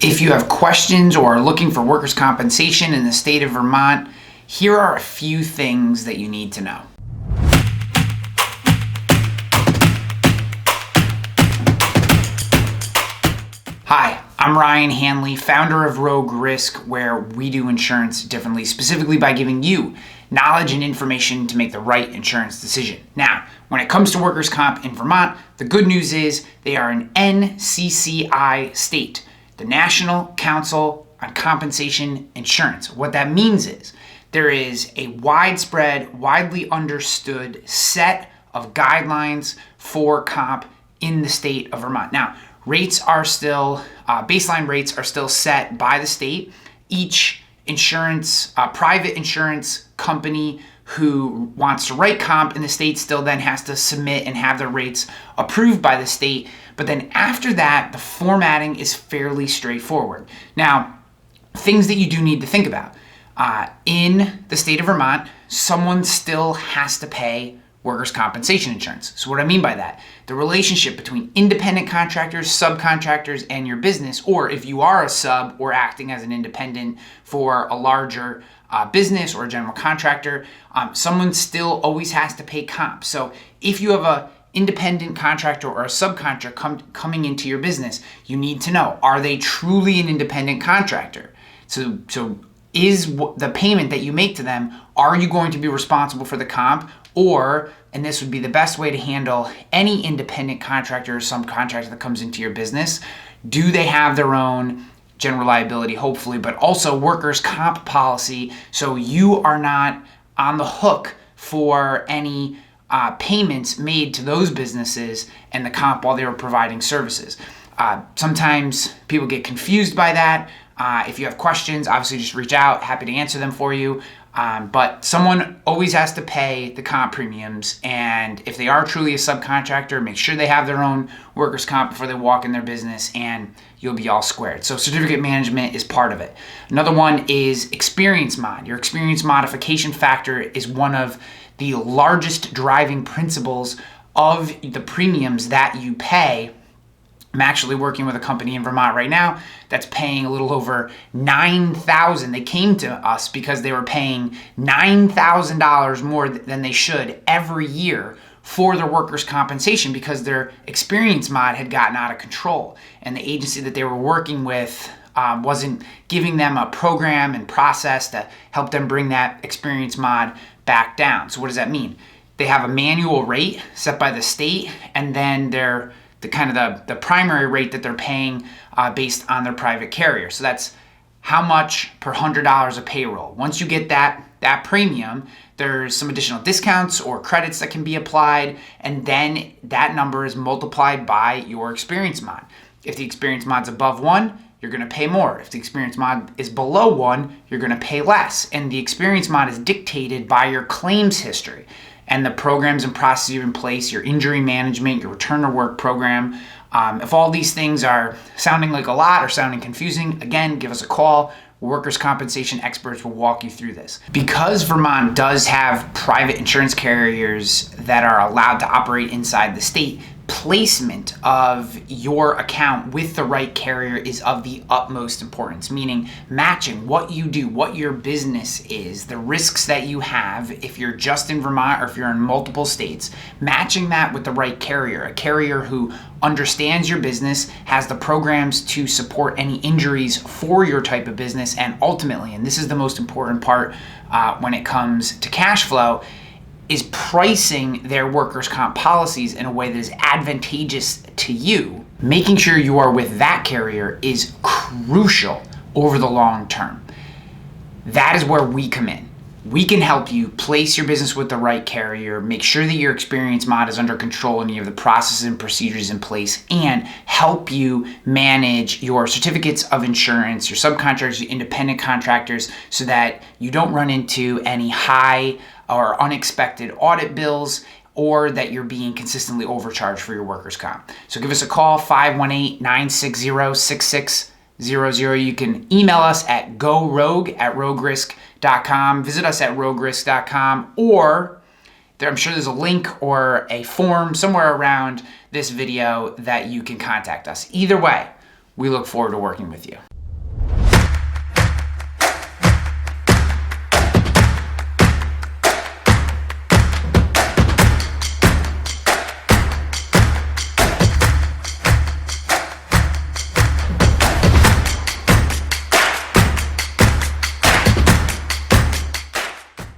If you have questions or are looking for workers' compensation in the state of Vermont, here are a few things that you need to know. Hi, I'm Ryan Hanley, founder of Rogue Risk, where we do insurance differently, specifically by giving you knowledge and information to make the right insurance decision. Now, when it comes to workers' comp in Vermont, the good news is they are an NCCI state, the National Council on Compensation Insurance. What that means is there is a widespread, widely understood set of guidelines for comp in the state of Vermont. Now, rates are still, baseline rates are still set by the state. Each insurance, private insurance company who wants to write comp in the state still then has to submit and have their rates approved by the state. But then after that, the formatting is fairly straightforward. Now, things that you do need to think about. In the state of Vermont, someone still has to pay workers' compensation insurance. So what I mean by that, the relationship between independent contractors, subcontractors, and your business, or if you are a sub or acting as an independent for a larger business or a general contractor, someone still always has to pay comp. So if you have a independent contractor or a subcontractor coming into your business, you need to know, are they truly an independent contractor? So is the payment that you make to them, are you going to be responsible for the comp? Or, and this would be the best way to handle any independent contractor or subcontractor that comes into your business, do they have their own general liability, hopefully, but also workers' comp policy, so you are not on the hook for any payments made to those businesses and the comp while they were providing services. Sometimes people get confused by that. If you have questions, obviously just reach out. Happy to answer them for you. But someone always has to pay the comp premiums, and if they are truly a subcontractor, make sure they have their own workers' comp before they walk in their business, and you'll be all squared. So certificate management is part of it. Another one is experience mod. Your experience modification factor is one of the largest driving principles of the premiums that you pay. I'm actually working with a company in Vermont right now that's paying a little over $9,000. They came to us because they were paying $9,000 more than they should every year for their workers' compensation because their experience mod had gotten out of control. And the agency that they were working with wasn't giving them a program and process to help them bring that experience mod back down. So what does that mean? They have a manual rate set by the state, and then the primary rate that they're paying based on their private carrier. So that's how much per $100 of payroll. Once you get that premium, there's some additional discounts or credits that can be applied, and then that number is multiplied by your experience mod. If the experience mod's above 1, you're going to pay more. If the experience mod is below 1, you're going to pay less. And the experience mod is dictated by your claims history and the programs and processes you have in place, your injury management, your return to work program. If all these things are sounding like a lot or sounding confusing, again, give us a call. Workers' compensation experts will walk you through this. Because Vermont does have private insurance carriers that are allowed to operate inside the state, placement of your account with the right carrier is of the utmost importance, meaning matching what you do, what your business is, the risks that you have if you're just in Vermont or if you're in multiple states, matching that with the right carrier, a carrier who understands your business, has the programs to support any injuries for your type of business, and ultimately, and this is the most important part when it comes to cash flow, is pricing their workers' comp policies in a way that is advantageous to you. Making sure you are with that carrier is crucial over the long term. That is where we come in. We can help you place your business with the right carrier, make sure that your experience mod is under control and you have the processes and procedures in place, and help you manage your certificates of insurance, your subcontractors, your independent contractors, so that you don't run into any high or unexpected audit bills, or that you're being consistently overcharged for your workers' comp. So give us a call, 518-960-6600. You can email us at gorogue@roguerisk.com. Visit us at roguerisk.com, or I'm sure there's a link or a form somewhere around this video that you can contact us. Either way, we look forward to working with you.